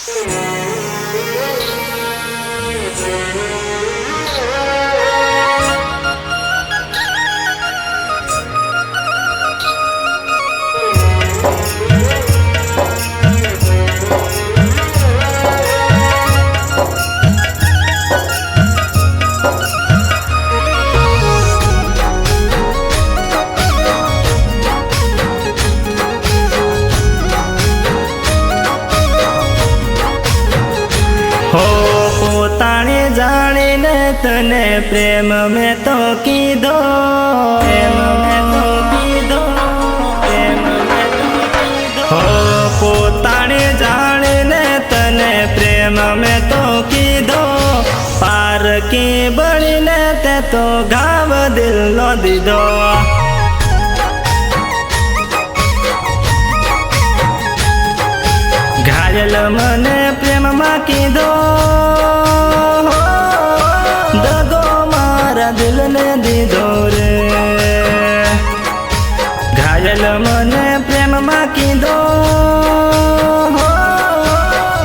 हो पोताने जाने ने तने प्रेम में तो कीधो, प्रेम में तो कीधो, प्रेम में तो कीधो। हो पोताने जाने ने तने प्रेम में तो कीधो, पार की बड़ी ने ते तो घाव दिल नो दीधो। घायल मने प्रेम में कीधो, दगो मारा दिल ने दीधो रे। घायल मने प्रेम में कीधो,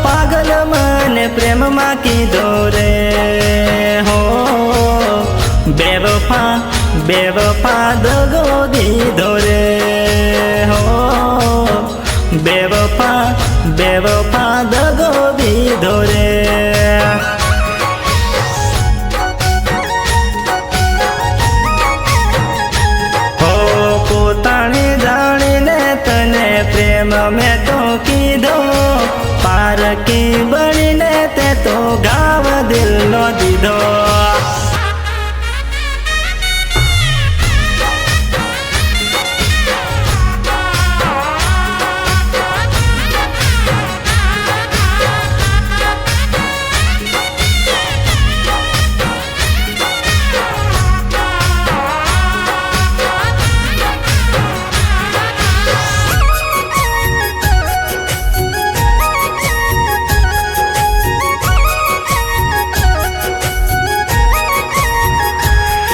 पागल मने प्रेम में कीधो रे। हो बेवफा बेवफा दगो दीधो रे। हो बेवफा बेवफा दगो दीधो रे। हो पोताने जाने तने प्रेम में तो कीधो, पार की बनी ने ते तो घाव दिल नो दीधो।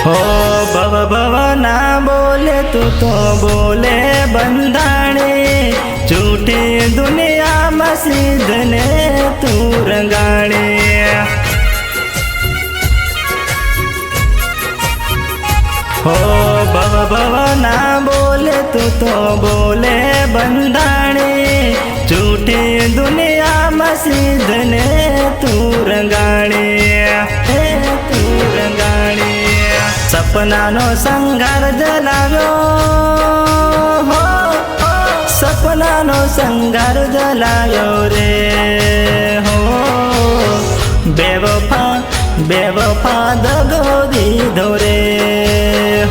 हो भव भव ना बोले तू तो बोले बंधाने, झूठी दुनिया मसीद ने तू रंगाने। हो भव भव ना बोले तू तो बोले बंधाने, झूठी दुनिया मसीद ने तू रंगाने, तू रंगाने। सपना नो संगार जलाव्यो, हो सपना नो संगार जलाव्यो रे। हो बेवफा बेवफा दगो दीधो रे।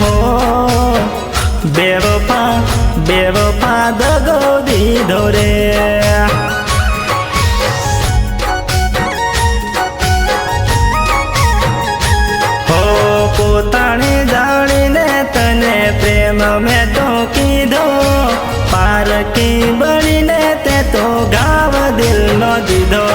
हो बेवफा बेवफा दगो दीधो रे। पोताने जाने ने तने प्रेम में तो कीधो, पार की बड़ी ने ते तो घाव दिल नो दीधो।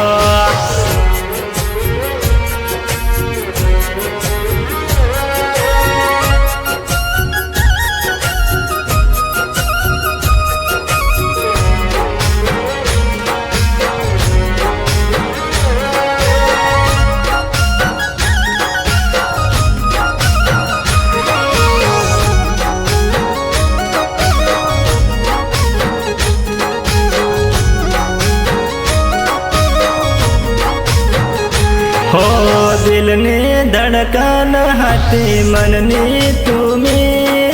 हो दिल ने धड़कन हाथी मन नी तुम्हें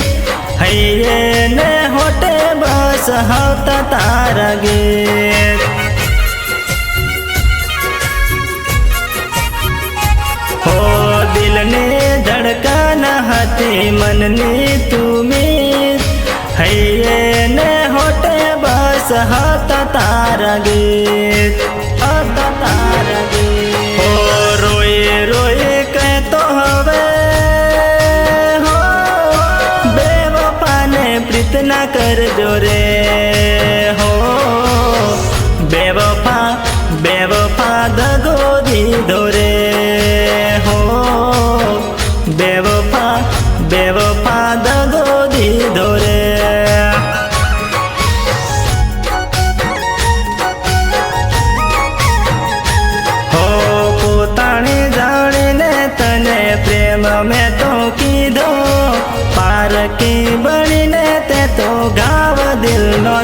है ने होटे बस होता तारा गीत। हो दिल ने धड़कन हाथी मन नी तुम्हें है ने होटे बस होता तारा गीत, होता तारा गीत। रोए रोए कह तो हवे, हो बेवफा ने प्रीत न कर जो रे। हो बेवफा बेवफा दगो दीधो रे। हो बेवफा बेवफा दगो दीधो रे। દિલનો